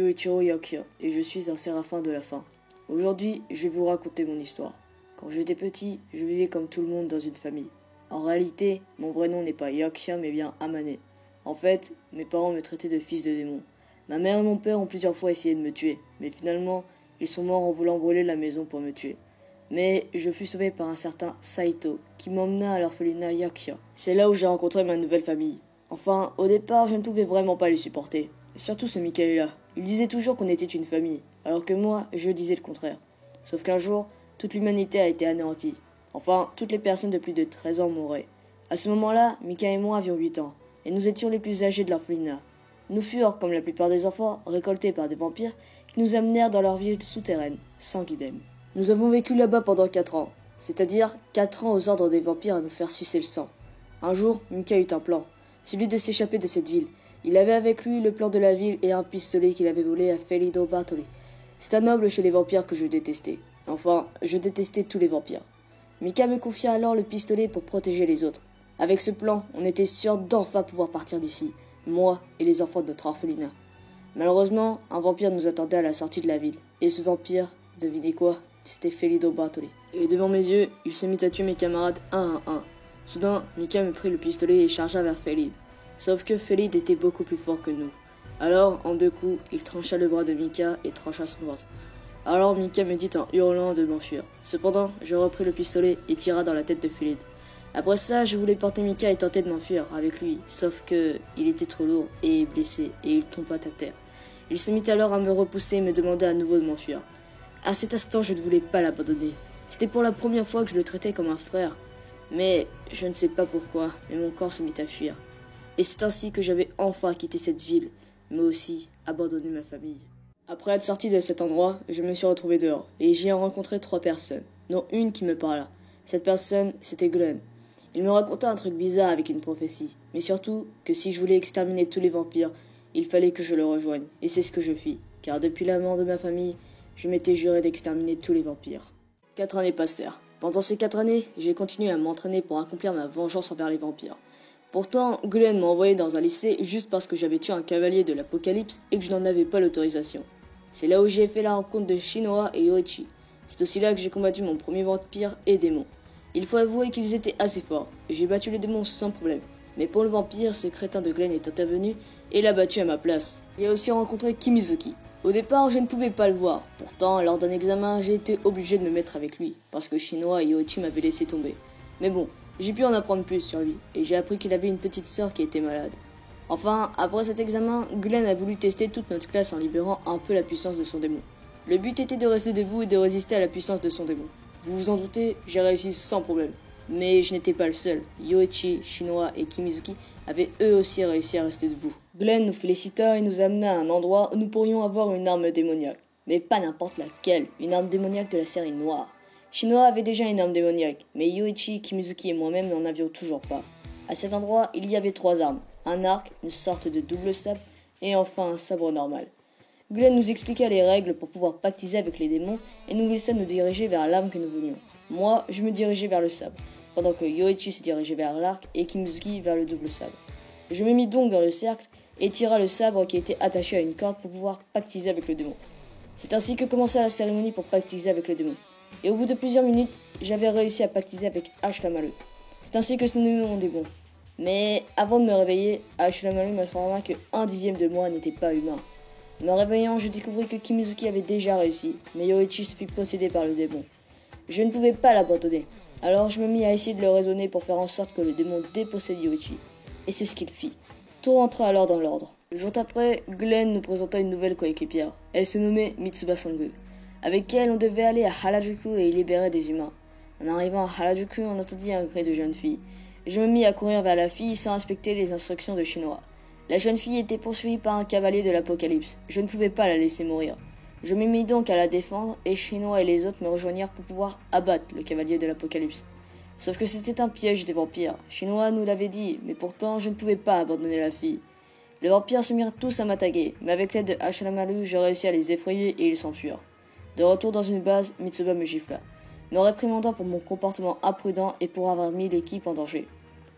Yoichiro Yakuya et je suis un séraphin de la faim. Aujourd'hui, je vais vous raconter mon histoire. Quand j'étais petit, je vivais comme tout le monde dans une famille. En réalité, mon vrai nom n'est pas Yakuya mais bien Amane. En fait, mes parents me traitaient de fils de démon. Ma mère et mon père ont plusieurs fois essayé de me tuer, mais finalement, ils sont morts en voulant brûler la maison pour me tuer. Mais je fus sauvé par un certain Saito, qui m'emmena à l'orphelinat Yakuya. C'est là où j'ai rencontré ma nouvelle famille. Enfin, au départ, je ne pouvais vraiment pas les supporter. Surtout ce Michaela. Il disait toujours qu'on était une famille, alors que moi, je disais le contraire. Sauf qu'un jour, toute l'humanité a été anéantie. Enfin, toutes les personnes de plus de 13 ans mouraient. À ce moment-là, Mika et moi avions 8 ans, et nous étions les plus âgés de l'orphelinat. Nous furent, comme la plupart des enfants, récoltés par des vampires qui nous amenèrent dans leur ville souterraine, sans guidem. Nous avons vécu là-bas pendant 4 ans, c'est-à-dire 4 ans aux ordres des vampires à nous faire sucer le sang. Un jour, Mika eut un plan, celui de s'échapper de cette ville. Il avait avec lui le plan de la ville et un pistolet qu'il avait volé à Felido Bartoli. C'est un noble chez les vampires que je détestais. Enfin, je détestais tous les vampires. Mika me confia alors le pistolet pour protéger les autres. Avec ce plan, on était sûr d'enfin pouvoir partir d'ici, moi et les enfants de notre orphelinat. Malheureusement, un vampire nous attendait à la sortie de la ville. Et ce vampire, devinez quoi? C'était Felido Bartoli. Et devant mes yeux, il se mit à tuer mes camarades un à un. Soudain, Mika me prit le pistolet et chargea vers Felid. Sauf que Felid était beaucoup plus fort que nous. Alors, en 2 coups, il trancha le bras de Mika et trancha son ventre. Alors Mika me dit en hurlant de m'enfuir. Cependant, je repris le pistolet et tira dans la tête de Felid. Après ça, je voulais porter Mika et tenter de m'enfuir avec lui, sauf que il était trop lourd et blessé et il tomba à terre. Il se mit alors à me repousser et me demanda à nouveau de m'enfuir. À cet instant, je ne voulais pas l'abandonner. C'était pour la première fois que je le traitais comme un frère. Mais je ne sais pas pourquoi, mais mon corps se mit à fuir. Et c'est ainsi que j'avais enfin quitté cette ville, mais aussi abandonné ma famille. Après être sorti de cet endroit, je me suis retrouvé dehors, et j'y ai rencontré 3 personnes, dont une qui me parla. Cette personne, c'était Glenn. Il me raconta un truc bizarre avec une prophétie, mais surtout que si je voulais exterminer tous les vampires, il fallait que je le rejoigne, et c'est ce que je fis, car depuis la mort de ma famille, je m'étais juré d'exterminer tous les vampires. 4 années passèrent. Pendant ces 4 années, j'ai continué à m'entraîner pour accomplir ma vengeance envers les vampires. Pourtant, Glenn m'a envoyé dans un lycée juste parce que j'avais tué un cavalier de l'Apocalypse et que je n'en avais pas l'autorisation. C'est là où j'ai fait la rencontre de Shinoa et Yoichi. C'est aussi là que j'ai combattu mon premier vampire et démon. Il faut avouer qu'ils étaient assez forts, et j'ai battu les démons sans problème. Mais pour le vampire, ce crétin de Glenn est intervenu et l'a battu à ma place. J'ai aussi rencontré Kimizuki. Au départ, je ne pouvais pas le voir. Pourtant, lors d'un examen, j'ai été obligé de me mettre avec lui, parce que Shinoa et Yoichi m'avaient laissé tomber. Mais bon, j'ai pu en apprendre plus sur lui, et j'ai appris qu'il avait une petite sœur qui était malade. Enfin, après cet examen, Glenn a voulu tester toute notre classe en libérant un peu la puissance de son démon. Le but était de rester debout et de résister à la puissance de son démon. Vous vous en doutez, j'ai réussi sans problème. Mais je n'étais pas le seul. Yoichi, Shinoa et Kimizuki avaient eux aussi réussi à rester debout. Glenn nous félicita et nous amena à un endroit où nous pourrions avoir une arme démoniaque. Mais pas n'importe laquelle, une arme démoniaque de la série noire. Shinoa avait déjà une arme démoniaque, mais Yoichi, Kimizuki et moi-même n'en avions toujours pas. À cet endroit, il y avait 3 armes. Un arc, une sorte de double sabre, et enfin un sabre normal. Glenn nous expliqua les règles pour pouvoir pactiser avec les démons et nous laissa nous diriger vers l'arme que nous venions. Moi, je me dirigeais vers le sabre, pendant que Yoichi se dirigeait vers l'arc et Kimizuki vers le double sabre. Je me mis donc dans le cercle et tira le sabre qui était attaché à une corde pour pouvoir pactiser avec le démon. C'est ainsi que commença la cérémonie pour pactiser avec le démon. Et au bout de plusieurs minutes, j'avais réussi à pactiser avec Ash Lamalu. C'est ainsi que se nommait mon démon. Mais avant de me réveiller, Ash Lamalu m'informa que 1/10 de moi n'était pas humain. Me réveillant, je découvris que Kimizuki avait déjà réussi, mais Yoichi se fit posséder par le démon. Je ne pouvais pas l'abandonner, alors je me mis à essayer de le raisonner pour faire en sorte que le démon dépossède Yoichi. Et c'est ce qu'il fit. Tout rentra alors dans l'ordre. Le jour après, Glenn nous présenta une nouvelle coéquipière. Elle se nommait Mitsuba Sangu. Avec elle, on devait aller à Harajuku et y libérer des humains. En arrivant à Harajuku, on entendit un cri de jeune fille. Je me mis à courir vers la fille sans respecter les instructions de Shinoa. La jeune fille était poursuivie par un cavalier de l'Apocalypse. Je ne pouvais pas la laisser mourir. Je me mis donc à la défendre et Shinoa et les autres me rejoignirent pour pouvoir abattre le cavalier de l'Apocalypse. Sauf que c'était un piège des vampires. Shinoa nous l'avait dit, mais pourtant je ne pouvais pas abandonner la fille. Les vampires se mirent tous à m'attaquer, mais avec l'aide de Hashiramaru, je réussis à les effrayer et ils s'enfuirent. De retour dans une base, Mitsuba me gifla, me réprimandant pour mon comportement imprudent et pour avoir mis l'équipe en danger.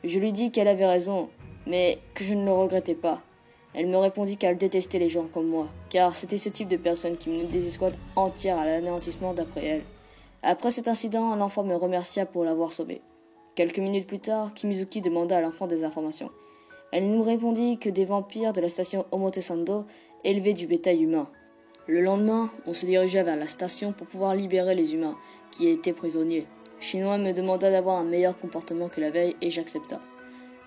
Je lui dis qu'elle avait raison, mais que je ne le regrettais pas. Elle me répondit qu'elle détestait les gens comme moi, car c'était ce type de personne qui menait des escouades entières à l'anéantissement d'après elle. Après cet incident, l'enfant me remercia pour l'avoir sauvé. Quelques minutes plus tard, Kimizuki demanda à l'enfant des informations. Elle nous répondit que des vampires de la station Omotesando élevaient du bétail humain. Le lendemain, on se dirigea vers la station pour pouvoir libérer les humains, qui étaient prisonniers. Chinois me demanda d'avoir un meilleur comportement que la veille et j'accepta.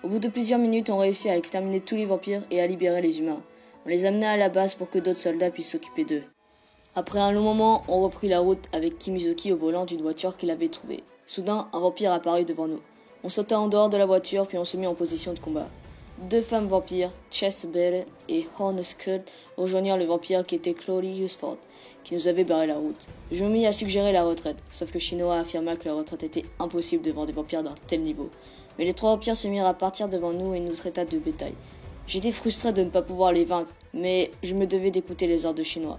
Au bout de plusieurs minutes, on réussit à exterminer tous les vampires et à libérer les humains. On les amena à la base pour que d'autres soldats puissent s'occuper d'eux. Après un long moment, on reprit la route avec Kimizuki au volant d'une voiture qu'il avait trouvée. Soudain, un vampire apparut devant nous. On sauta en dehors de la voiture puis on se mit en position de combat. Deux femmes vampires, Chess Bell et Hornskull, rejoignirent le vampire qui était Chloe Husford, qui nous avait barré la route. Je me mis à suggérer la retraite, sauf que Shinoa affirma que la retraite était impossible devant des vampires d'un tel niveau. Mais les trois vampires se mirent à partir devant nous et nous traita de bétail. J'étais frustré de ne pas pouvoir les vaincre, mais je me devais d'écouter les ordres de Chinois.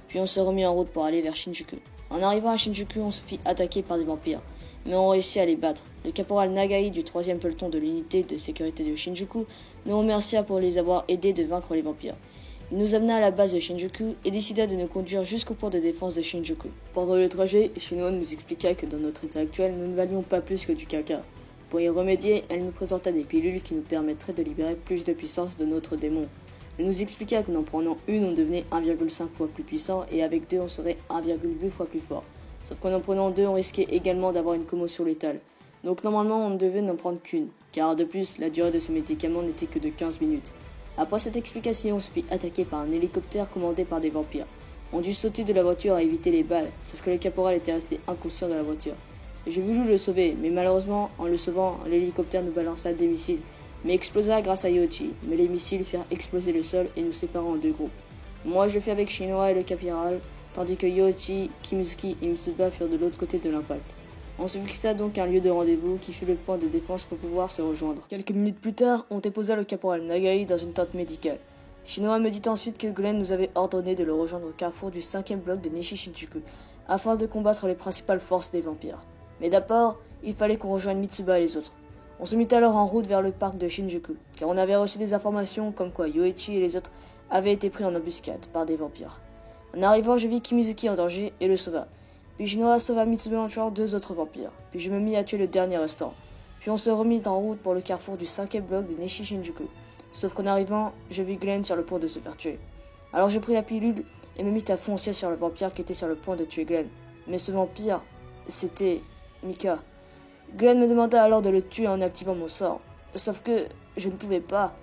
Puis on se remit en route pour aller vers Shinjuku. En arrivant à Shinjuku, on se fit attaquer par des vampires, mais on réussit à les battre. Le caporal Nagai du 3e peloton de l'unité de sécurité de Shinjuku nous remercia pour les avoir aidés de vaincre les vampires. Il nous amena à la base de Shinjuku et décida de nous conduire jusqu'au point de défense de Shinjuku. Pendant le trajet, Shinoa nous expliqua que dans notre état actuel, nous ne valions pas plus que du caca. Pour y remédier, elle nous présenta des pilules qui nous permettraient de libérer plus de puissance de notre démon. Elle nous expliqua qu'en prenant une, on devenait 1,5 fois plus puissant et avec deux, on serait 1,8 fois plus fort. Sauf qu'en prenant deux, on risquait également d'avoir une commotion létale. Donc normalement, on ne devait n'en prendre qu'une, car de plus, la durée de ce médicament n'était que de 15 minutes. Après cette explication, on se fit attaquer par un hélicoptère commandé par des vampires. On dut sauter de la voiture à éviter les balles, sauf que le caporal était resté inconscient de la voiture. J'ai voulu le sauver, mais malheureusement, en le sauvant, l'hélicoptère nous balança des missiles, mais explosa grâce à Yoichi. Mais les missiles firent exploser le sol et nous séparant en deux groupes. Moi, je fus avec Shinoa et le caporal, tandis que Yoichi, Kimizuki et Mitsuba furent de l'autre côté de l'impact. On se fixa donc un lieu de rendez-vous qui fut le point de défense pour pouvoir se rejoindre. Quelques minutes plus tard, on déposa le caporal Nagai dans une tente médicale. Shinoa me dit ensuite que Glenn nous avait ordonné de le rejoindre au carrefour du 5e bloc de Nishi-Shinjuku, afin de combattre les principales forces des vampires. Mais d'abord, il fallait qu'on rejoigne Mitsuba et les autres. On se mit alors en route vers le parc de Shinjuku, car on avait reçu des informations comme quoi Yoichi et les autres avaient été pris en embuscade par des vampires. En arrivant, je vis Kimizuki en danger et le sauva. Puis Shinoa sauva Mitsuba en tuant deux autres vampires. Puis je me mis à tuer le dernier restant. Puis on se remit en route pour le carrefour du 5e bloc de Nishi-Shinjuku. Sauf qu'en arrivant, je vis Glenn sur le point de se faire tuer. Alors j'ai pris la pilule et me mis à foncer sur le vampire qui était sur le point de tuer Glenn. Mais ce vampire, c'était Mika. Glenn me demanda alors de le tuer en activant mon sort. Sauf que je ne pouvais pas.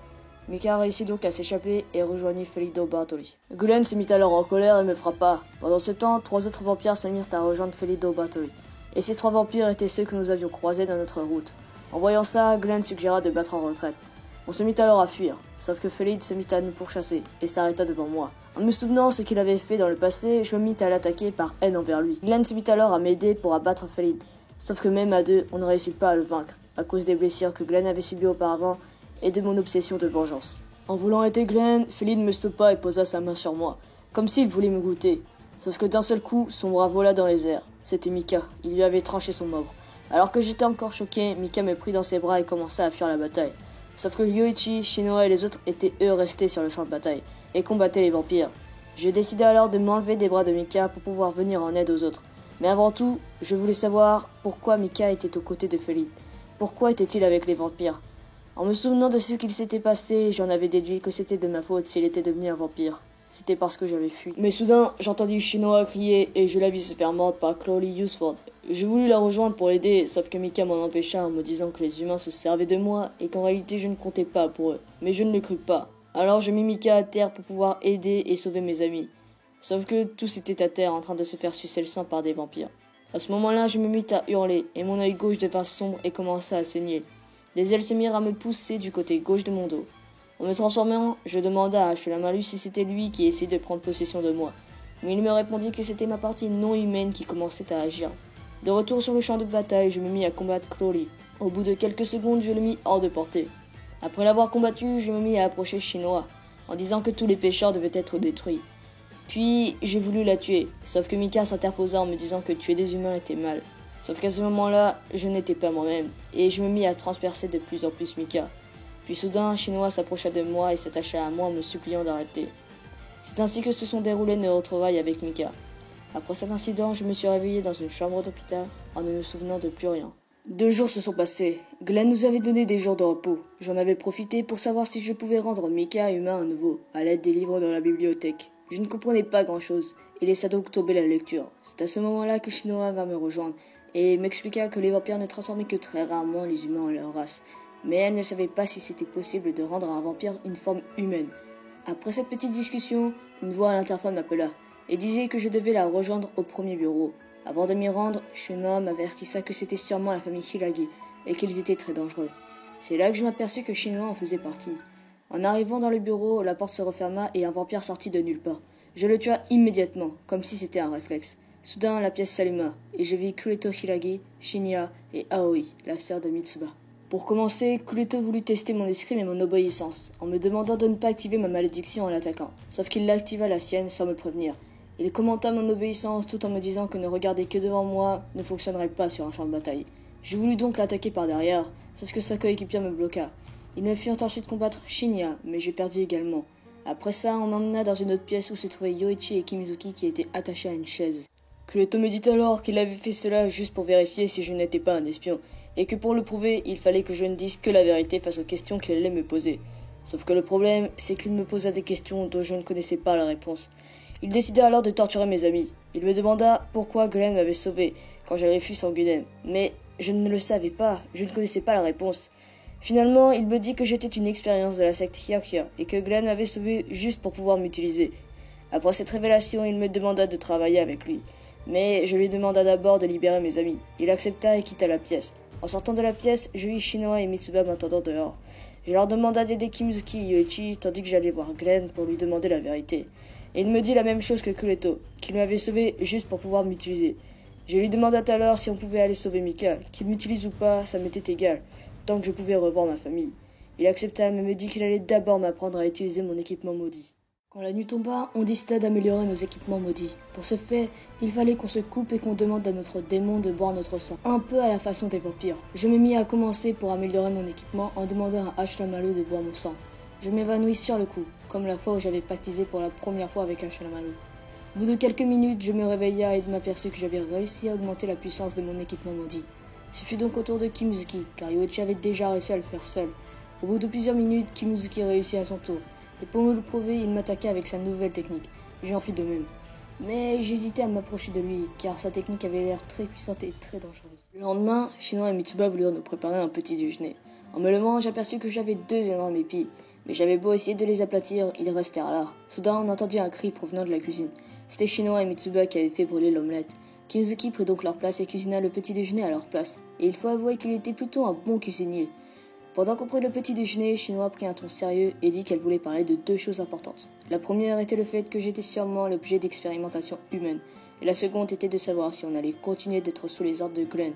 Mika réussit donc à s'échapper et rejoignit Felido Bartoli. Glenn se mit alors en colère et me frappa. Pendant ce temps, trois autres vampires se mirent à rejoindre Felido Bartoli. Et ces trois vampires étaient ceux que nous avions croisés dans notre route. En voyant ça, Glenn suggéra de battre en retraite. On se mit alors à fuir, sauf que Felid se mit à nous pourchasser et s'arrêta devant moi. En me souvenant ce qu'il avait fait dans le passé, je me mis à l'attaquer par haine envers lui. Glenn se mit alors à m'aider pour abattre Felid. Sauf que même à deux, on ne réussit pas à le vaincre, à cause des blessures que Glenn avait subies auparavant et de mon obsession de vengeance. En voulant aider Glenn, Felid me stoppa et posa sa main sur moi, comme s'il voulait me goûter. Sauf que d'un seul coup, son bras vola dans les airs. C'était Mika, il lui avait tranché son membre. Alors que j'étais encore choqué, Mika me prit dans ses bras et commença à fuir la bataille. Sauf que Yoichi, Shinoa et les autres étaient eux restés sur le champ de bataille et combattaient les vampires. Je décidai alors de m'enlever des bras de Mika pour pouvoir venir en aide aux autres. Mais avant tout, je voulais savoir pourquoi Mika était aux côtés de Felid. Pourquoi était-il avec les vampires? En me souvenant de ce qu'il s'était passé, j'en avais déduit que c'était de ma faute s'il était devenu un vampire. C'était parce que j'avais fui. Mais soudain, j'entendis Shinoa crier et je la vis se faire mordre par Chloe Husford. Je voulus la rejoindre pour l'aider, sauf que Mika m'en empêcha en me disant que les humains se servaient de moi et qu'en réalité je ne comptais pas pour eux. Mais je ne le crus pas. Alors je mis Mika à terre pour pouvoir aider et sauver mes amis. Sauf que tous étaient à terre en train de se faire sucer le sang par des vampires. À ce moment-là, je me mis à hurler et mon œil gauche devint sombre et commença à saigner. Les ailes se mirent à me pousser du côté gauche de mon dos. En me transformant, je demanda à Ashulamalu si c'était lui qui essayait de prendre possession de moi. Mais il me répondit que c'était ma partie non humaine qui commençait à agir. De retour sur le champ de bataille, je me mis à combattre Chloe. Au bout de quelques secondes, je le mis hors de portée. Après l'avoir combattu, je me mis à approcher Shinoa, en disant que tous les pêcheurs devaient être détruits. Puis, j'ai voulu la tuer, sauf que Mika s'interposa en me disant que tuer des humains était mal. Sauf qu'à ce moment-là, je n'étais pas moi-même, et je me mis à transpercer de plus en plus Mika. Puis soudain, Chinois s'approcha de moi et s'attacha à moi en me suppliant d'arrêter. C'est ainsi que se sont déroulées nos retrouvailles avec Mika. Après cet incident, je me suis réveillé dans une chambre d'hôpital en ne me souvenant de plus rien. 2 jours se sont passés. Glenn nous avait donné des jours de repos. J'en avais profité pour savoir si je pouvais rendre Mika humain à nouveau, à l'aide des livres dans la bibliothèque. Je ne comprenais pas grand-chose et laissa donc tomber la lecture. C'est à ce moment-là que Shinoa vint me rejoindre et m'expliqua que les vampires ne transformaient que très rarement les humains en leur race. Mais elle ne savait pas si c'était possible de rendre à un vampire une forme humaine. Après cette petite discussion, une voix à l'interphone m'appela et disait que je devais la rejoindre au premier bureau. Avant de m'y rendre, Shinoa m'avertissa que c'était sûrement la famille Hiragi et qu'ils étaient très dangereux. C'est là que je m'aperçus que Shinoa en faisait partie. En arrivant dans le bureau, la porte se referma et un vampire sortit de nulle part. Je le tua immédiatement, comme si c'était un réflexe. Soudain, la pièce s'alluma et je vis Kureto Hiragi, Shinya et Aoi, la sœur de Mitsuba. Pour commencer, Kureto voulut tester mon escrime et mon obéissance, en me demandant de ne pas activer ma malédiction en l'attaquant, sauf qu'il l'activa la sienne sans me prévenir. Il commenta mon obéissance tout en me disant que ne regarder que devant moi ne fonctionnerait pas sur un champ de bataille. Je voulus donc l'attaquer par derrière, sauf que sa coéquipière me bloqua. Il me fit ensuite combattre Shinya, mais j'ai perdu également. Après ça, on m'emmena dans une autre pièce où se trouvaient Yoichi et Kimizuki qui étaient attachés à une chaise. Kureto me dit alors qu'il avait fait cela juste pour vérifier si je n'étais pas un espion, et que pour le prouver, il fallait que je ne dise que la vérité face aux questions qu'il allait me poser. Sauf que le problème, c'est qu'il me posa des questions dont je ne connaissais pas la réponse. Il décida alors de torturer mes amis. Il me demanda pourquoi Glenn m'avait sauvé quand j'avais fui Sanguinen, mais je ne le savais pas, je ne connaissais pas la réponse. Finalement, il me dit que j'étais une expérience de la secte Hyakuya et que Glenn m'avait sauvé juste pour pouvoir m'utiliser. Après cette révélation, il me demanda de travailler avec lui. Mais je lui demanda d'abord de libérer mes amis. Il accepta et quitta la pièce. En sortant de la pièce, je vis Shinoa et Mitsuba m'attendant dehors. Je leur demanda d'aider Kimizuki et Yoichi tandis que j'allais voir Glenn pour lui demander la vérité. Et il me dit la même chose que Kureto, qu'il m'avait sauvé juste pour pouvoir m'utiliser. Je lui demanda tout à l'heure si on pouvait aller sauver Mika, qu'il m'utilise ou pas, ça m'était égal, tant que je pouvais revoir ma famille. Il accepta mais me dit qu'il allait d'abord m'apprendre à utiliser mon équipement maudit. Quand la nuit tomba, on décida d'améliorer nos équipements maudits. Pour ce fait, il fallait qu'on se coupe et qu'on demande à notre démon de boire notre sang, un peu à la façon des vampires. Je me mis à commencer pour améliorer mon équipement en demandant à Ashlamalu de boire mon sang. Je m'évanouis sur le coup, comme la fois où j'avais pactisé pour la première fois avec Ashlamalu. Au bout de quelques minutes, je me réveilla et m'aperçus que j'avais réussi à augmenter la puissance de mon équipement maudit. Ce fut donc au tour de Kimizuki, car Yoichi avait déjà réussi à le faire seul. Au bout de plusieurs minutes, Kimizuki réussit à son tour. Et pour me le prouver, il m'attaqua avec sa nouvelle technique. J'en fis de même. Mais j'hésitais à m'approcher de lui, car sa technique avait l'air très puissante et très dangereuse. Le lendemain, Shinoa et Mitsuba voulurent nous préparer un petit déjeuner. En me levant, j'aperçus que j'avais 2 énormes épis. Mais j'avais beau essayer de les aplatir, ils restèrent là. Soudain, on entendit un cri provenant de la cuisine. C'était Shinoa et Mitsuba qui avaient fait brûler l'omelette. Kimizuki prit donc leur place et cuisina le petit déjeuner à leur place. Et il faut avouer qu'il était plutôt un bon cuisinier. Pendant qu'on prit le petit déjeuner, Shinoa prit un ton sérieux et dit qu'elle voulait parler de 2 choses importantes. La première était le fait que j'étais sûrement l'objet d'expérimentation humaine, et la seconde était de savoir si on allait continuer d'être sous les ordres de Glenn.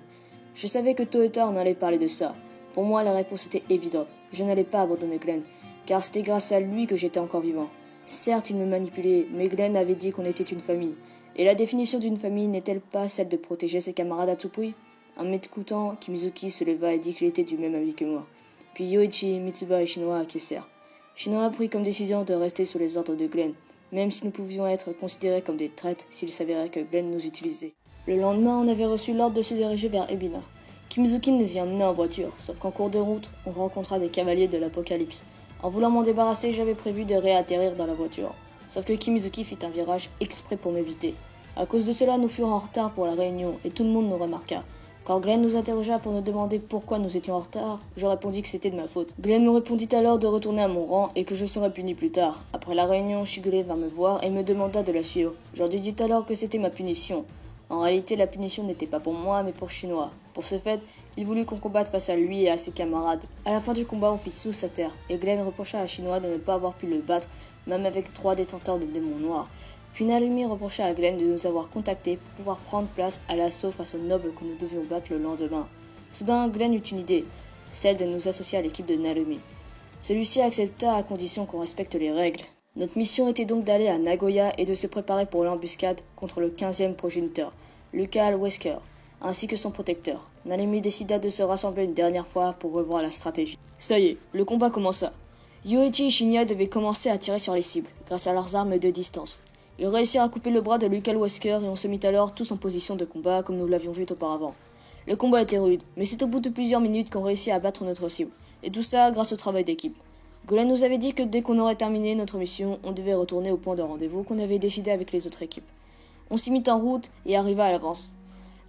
Je savais que tôt ou tard on allait parler de ça. Pour moi, la réponse était évidente. Je n'allais pas abandonner Glenn, car c'était grâce à lui que j'étais encore vivant. Certes, il me manipulait, mais Glenn avait dit qu'on était une famille. Et la définition d'une famille n'est-elle pas celle de protéger ses camarades à tout prix? En m'écoutant, Kimizuki se leva et dit qu'il était du même avis que moi. Puis Yoichi, Mitsuba et Shinoa acquiescèrent. Shinoa prit comme décision de rester sous les ordres de Glenn, même si nous pouvions être considérés comme des traîtres s'il s'avérait que Glenn nous utilisait. Le lendemain, on avait reçu l'ordre de se diriger vers Ebina. Kimizuki nous y emmenait en voiture, sauf qu'en cours de route, on rencontra des cavaliers de l'Apocalypse. En voulant m'en débarrasser, j'avais prévu de réatterrir dans la voiture. Sauf que Kimizuki fit un virage exprès pour m'éviter. À cause de cela, nous furent en retard pour la réunion et tout le monde nous remarqua. Quand Glenn nous interrogea pour nous demander pourquoi nous étions en retard, je répondis que c'était de ma faute. Glenn me répondit alors de retourner à mon rang et que je serais puni plus tard. Après la réunion, Shigure vint me voir et me demanda de la suivre. Je lui dis alors que c'était ma punition. En réalité, la punition n'était pas pour moi, mais pour Shinoa. Pour ce fait, il voulut qu'on combatte face à lui et à ses camarades. À la fin du combat, on fit tous à terre, et Glenn reprocha à Shinoa de ne pas avoir pu le battre, même avec 3 détenteurs de démons noirs. Puis Narumi reprocha à Glenn de nous avoir contactés pour pouvoir prendre place à l'assaut face aux nobles que nous devions battre le lendemain. Soudain, Glenn eut une idée, celle de nous associer à l'équipe de Narumi. Celui-ci accepta à condition qu'on respecte les règles. Notre mission était donc d'aller à Nagoya et de se préparer pour l'embuscade contre le 15e progéniteur, Luca Wesker, ainsi que son protecteur. Narumi décida de se rassembler une dernière fois pour revoir la stratégie. Ça y est, le combat commença. Yoichi et Shinya devaient commencer à tirer sur les cibles, grâce à leurs armes de distance. Ils réussirent à couper le bras de Luke Wesker et on se mit alors tous en position de combat comme nous l'avions vu auparavant. Le combat était rude, mais c'est au bout de plusieurs minutes qu'on réussit à battre notre cible, et tout ça grâce au travail d'équipe. Glenn nous avait dit que dès qu'on aurait terminé notre mission, on devait retourner au point de rendez-vous qu'on avait décidé avec les autres équipes. On s'y mit en route et arriva à l'avance.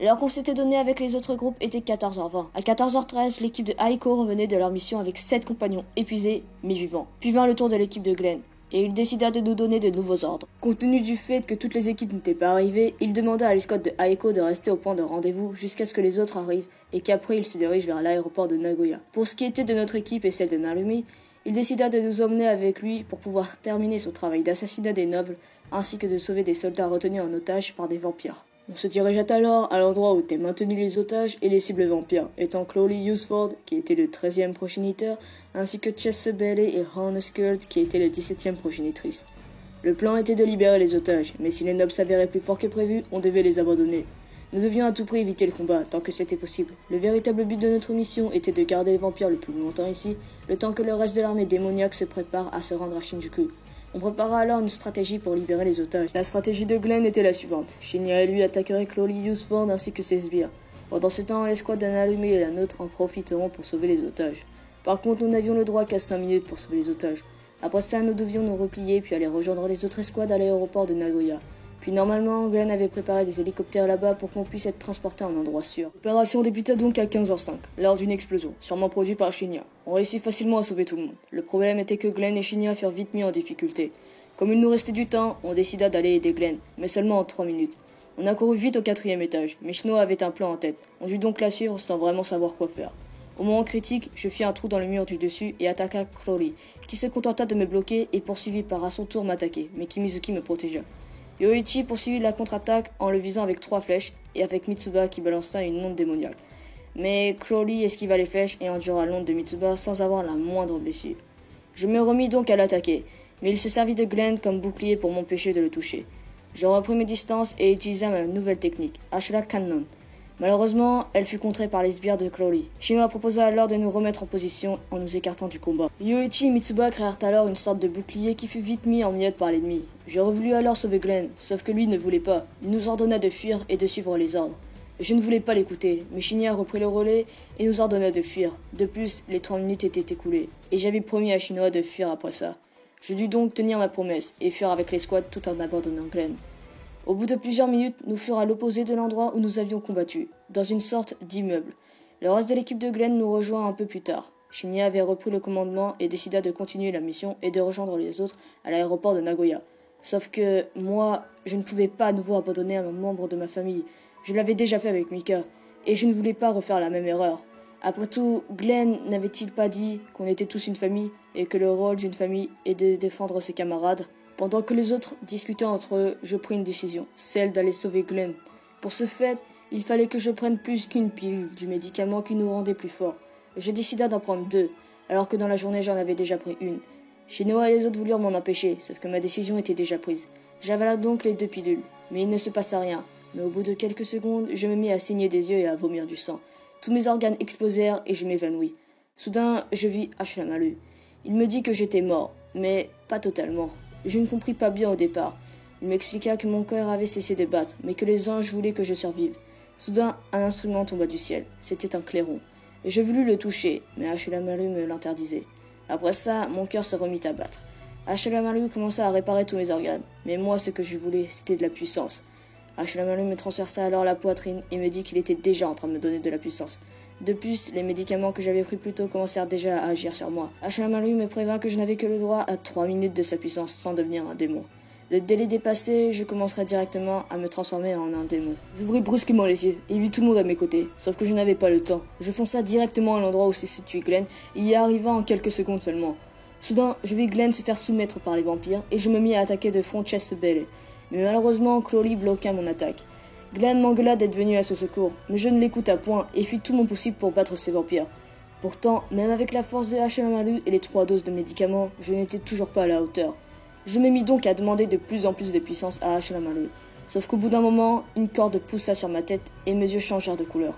L'heure qu'on s'était donnée avec les autres groupes était 14h20. À 14h13, l'équipe de Aiko revenait de leur mission avec 7 compagnons épuisés mais vivants. Puis vint le tour de l'équipe de Glenn, et il décida de nous donner de nouveaux ordres. Compte tenu du fait que toutes les équipes n'étaient pas arrivées, il demanda à l'escorte de Aiko de rester au point de rendez-vous jusqu'à ce que les autres arrivent et qu'après il se dirige vers l'aéroport de Nagoya. Pour ce qui était de notre équipe et celle de Narumi, il décida de nous emmener avec lui pour pouvoir terminer son travail d'assassinat des nobles ainsi que de sauver des soldats retenus en otage par des vampires. On se dirigea alors à l'endroit où étaient maintenus les otages et les cibles vampires, étant Crowley Usford, qui était le 13e progéniteur, ainsi que Chess Bailey et Horn Skird, qui était le 17e progénitrice. Le plan était de libérer les otages, mais si les nobles s'avéraient plus forts que prévu, on devait les abandonner. Nous devions à tout prix éviter le combat, tant que c'était possible. Le véritable but de notre mission était de garder les vampires le plus longtemps ici, le temps que le reste de l'armée démoniaque se prépare à se rendre à Shinjuku. On prépara alors une stratégie pour libérer les otages. La stratégie de Glenn était la suivante. Shinya et lui attaqueraient Crowley Usford ainsi que ses sbires. Pendant ce temps, l'escouade d'Analume et la nôtre en profiteront pour sauver les otages. Par contre, nous n'avions le droit qu'à 5 minutes pour sauver les otages. Après ça, nous devions nous replier puis aller rejoindre les autres escouades à l'aéroport de Nagoya. Puis normalement, Glenn avait préparé des hélicoptères là-bas pour qu'on puisse être transporté à un endroit sûr. L'opération débuta donc à 15h05, lors d'une explosion, sûrement produite par Shinya. On réussit facilement à sauver tout le monde. Le problème était que Glenn et Shinya furent vite mis en difficulté. Comme il nous restait du temps, on décida d'aller aider Glenn, mais seulement en 3 minutes. On a couru vite au 4e étage, mais Shino avait un plan en tête. On dut donc la suivre sans vraiment savoir quoi faire. Au moment critique, je fis un trou dans le mur du dessus et attaqua Crowley, qui se contenta de me bloquer et poursuivi par à son tour m'attaquer, mais Kimizuki me protégea. Yoichi poursuivit la contre-attaque en le visant avec 3 flèches et avec Mitsuba qui balança une onde démoniaque. Mais Crowley esquiva les flèches et endura l'onde de Mitsuba sans avoir la moindre blessure. Je me remis donc à l'attaquer, mais il se servit de Glenn comme bouclier pour m'empêcher de le toucher. Je repris mes distances et utilisa ma nouvelle technique, Ashura Cannon. Malheureusement, elle fut contrée par les sbires de Crowley. Shino proposa alors de nous remettre en position en nous écartant du combat. Yoichi et Mitsuba créèrent alors une sorte de bouclier qui fut vite mis en miettes par l'ennemi. Je revoulus alors sauver Glenn, sauf que lui ne voulait pas. Il nous ordonna de fuir et de suivre les ordres. Je ne voulais pas l'écouter, mais Shinya reprit le relais et nous ordonna de fuir. De plus, les 3 minutes étaient écoulées, et j'avais promis à Shino de fuir après ça. Je dus donc tenir ma promesse et fuir avec l'escouade tout en abandonnant Glenn. Au bout de plusieurs minutes, nous furent à l'opposé de l'endroit où nous avions combattu, dans une sorte d'immeuble. Le reste de l'équipe de Glenn nous rejoint un peu plus tard. Shinya avait repris le commandement et décida de continuer la mission et de rejoindre les autres à l'aéroport de Nagoya. Sauf que, moi, je ne pouvais pas à nouveau abandonner un membre de ma famille. Je l'avais déjà fait avec Mika, et je ne voulais pas refaire la même erreur. Après tout, Glenn n'avait-il pas dit qu'on était tous une famille, et que le rôle d'une famille est de défendre ses camarades ? Pendant que les autres discutaient entre eux, je pris une décision, celle d'aller sauver Glenn. Pour ce fait, il fallait que je prenne plus qu'une pilule du médicament qui nous rendait plus forts. Je décida d'en prendre 2, alors que dans la journée j'en avais déjà pris une. Shino et les autres voulurent m'en empêcher, sauf que ma décision était déjà prise. J'avala donc les 2 pilules, mais il ne se passa rien. Mais au bout de quelques secondes, je me mis à saigner des yeux et à vomir du sang. Tous mes organes explosèrent et je m'évanouis. Soudain, je vis Ashlamalu. Il me dit que j'étais mort, mais pas totalement. Je ne compris pas bien au départ. Il m'expliqua que mon cœur avait cessé de battre, mais que les anges voulaient que je survive. Soudain, un instrument tomba du ciel. C'était un clairon. Et je voulus le toucher, mais Ashlamalu me l'interdisait. Après ça, mon cœur se remit à battre. Ashlamalu commença à réparer tous mes organes, mais moi, ce que je voulais, c'était de la puissance. Ashlamalu me transperça alors la poitrine et me dit qu'il était déjà en train de me donner de la puissance. De plus, les médicaments que j'avais pris plus tôt commencèrent déjà à agir sur moi. Ashlamalu me prévint que je n'avais que le droit à 3 minutes de sa puissance sans devenir un démon. Le délai dépassé, je commencerai directement à me transformer en un démon. J'ouvris brusquement les yeux et vis tout le monde à mes côtés, sauf que je n'avais pas le temps. Je fonça directement à l'endroit où s'est situé Glenn et y arriva en quelques secondes seulement. Soudain, je vis Glenn se faire soumettre par les vampires et je me mis à attaquer de front Chess Bailey. Mais malheureusement, Crowley bloqua mon attaque. Glenn m'engueula d'être venu à ce secours, mais je ne l'écouta point et fis tout mon possible pour battre ces vampires. Pourtant, même avec la force de Ashlamalu et les 3 doses de médicaments, je n'étais toujours pas à la hauteur. Je me mis donc à demander de plus en plus de puissance à Ashlamalu. Sauf qu'au bout d'un moment, une corde poussa sur ma tête et mes yeux changèrent de couleur.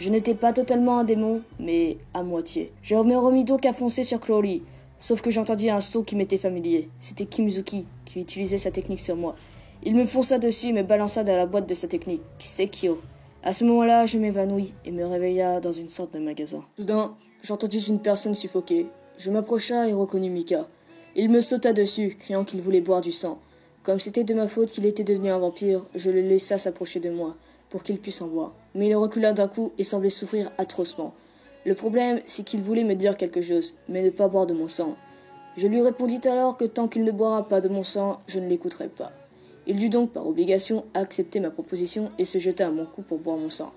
Je n'étais pas totalement un démon, mais à moitié. Je me remis donc à foncer sur Crowley, sauf que j'entendis un son qui m'était familier. C'était Kimizuki qui utilisait sa technique sur moi. Il me fonça dessus et me balança dans la boîte de sa technique, Kisekyo. À ce moment-là, je m'évanouis et me réveilla dans une sorte de magasin. Soudain, j'entendis une personne suffoquer. Je m'approcha et reconnus Mika. Il me sauta dessus, criant qu'il voulait boire du sang. Comme c'était de ma faute qu'il était devenu un vampire, je le laissa s'approcher de moi, pour qu'il puisse en boire. Mais il recula d'un coup et semblait souffrir atrocement. Le problème, c'est qu'il voulait me dire quelque chose, mais ne pas boire de mon sang. Je lui répondis alors que tant qu'il ne boira pas de mon sang, je ne l'écouterai pas. Il dut donc, par obligation, accepter ma proposition et se jeta à mon cou pour boire mon sang.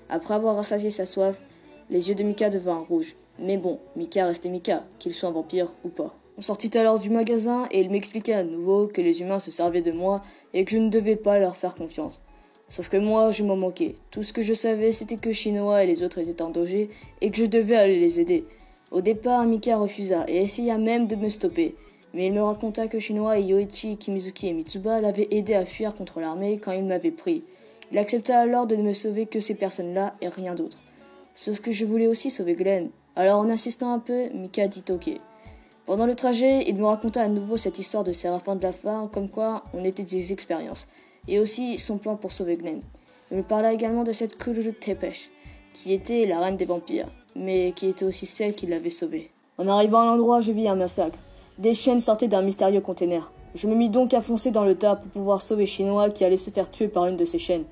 Après avoir rassasié sa soif, les yeux de Mika devinrent rouges. Mais bon, Mika restait Mika, qu'il soit un vampire ou pas. On sortit alors du magasin et il m'expliqua à nouveau que les humains se servaient de moi et que je ne devais pas leur faire confiance. Sauf que moi, je m'en moquais. Tout ce que je savais, c'était que Shinoa et les autres étaient en danger et que je devais aller les aider. Au départ, Mika refusa et essaya même de me stopper. Mais il me raconta que Shinoa et Yoichi, Kimizuki et Mitsuba l'avaient aidé à fuir contre l'armée quand il m'avait pris. Il accepta alors de ne me sauver que ces personnes-là et rien d'autre. Sauf que je voulais aussi sauver Glenn. Alors en insistant un peu, Mika dit ok. Pendant le trajet, il me raconta à nouveau cette histoire de Séraphin de la Phare, comme quoi on était des expériences, et aussi son plan pour sauver Glenn. Il me parla également de cette Kururu Tepesh, qui était la reine des vampires, mais qui était aussi celle qui l'avait sauvée. En arrivant à l'endroit, je vis un massacre. Des chaînes sortaient d'un mystérieux container. Je me mis donc à foncer dans le tas pour pouvoir sauver Shinoa qui allait se faire tuer par une de ces chaînes.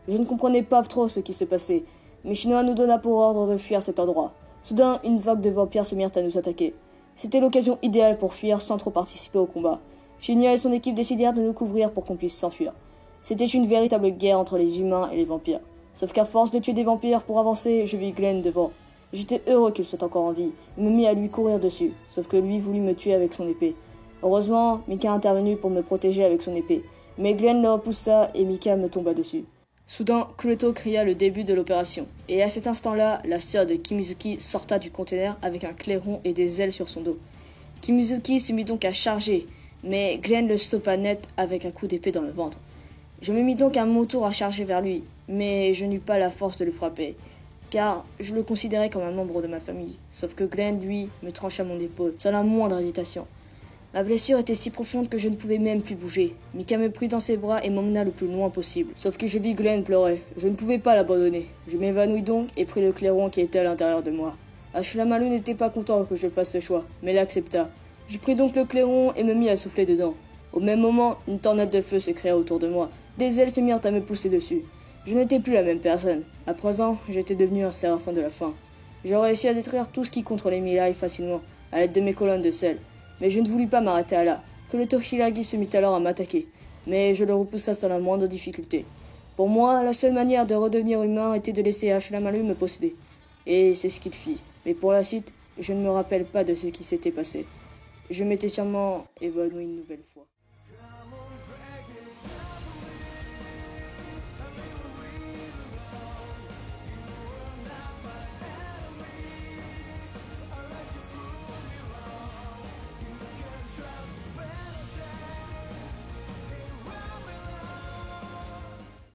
Je ne comprenais pas trop ce qui se passait, mais Shinoa nous donna pour ordre de fuir cet endroit. Soudain, une vague de vampires se mirent à nous attaquer. C'était l'occasion idéale pour fuir sans trop participer au combat. Shinya et son équipe décidèrent de nous couvrir pour qu'on puisse s'enfuir. C'était une véritable guerre entre les humains et les vampires. Sauf qu'à force de tuer des vampires pour avancer, je vis Glenn devant. J'étais heureux qu'il soit encore en vie et me mis à lui courir dessus, sauf que lui voulut me tuer avec son épée. Heureusement, Mika intervenut pour me protéger avec son épée, mais Glenn le repoussa et Mika me tomba dessus. Soudain, Kureto cria le début de l'opération, et à cet instant-là, la sœur de Kimizuki sorta du conteneur avec un clairon et des ailes sur son dos. Kimizuki se mit donc à charger, mais Glenn le stoppa net avec un coup d'épée dans le ventre. Je me mis donc à mon tour à charger vers lui, mais je n'eus pas la force de le frapper, car je le considérais comme un membre de ma famille, sauf que Glenn, lui, me trancha mon épaule, sans la moindre hésitation. Ma blessure était si profonde que je ne pouvais même plus bouger. Mika me prit dans ses bras et m'emmena le plus loin possible. Sauf que je vis Glenn pleurer. Je ne pouvais pas l'abandonner. Je m'évanouis donc et pris le clairon qui était à l'intérieur de moi. Ashlamalu n'était pas content que je fasse ce choix, mais l'accepta. Je pris donc le clairon et me mis à souffler dedans. Au même moment, une tornade de feu se créa autour de moi. Des ailes se mirent à me pousser dessus. Je n'étais plus la même personne. À présent, j'étais devenu un séraphin de la faim. J'ai réussi à détruire tout ce qui contrôlait Mirai facilement, à l'aide de mes colonnes de sel. Mais je ne voulus pas m'arrêter à là, que le Toshiragi se mit alors à m'attaquer, mais je le repoussa sans la moindre difficulté. Pour moi, la seule manière de redevenir humain était de laisser Ashlamalu me posséder. Et c'est ce qu'il fit. Mais pour la suite, je ne me rappelle pas de ce qui s'était passé. Je m'étais sûrement évanoui une nouvelle fois.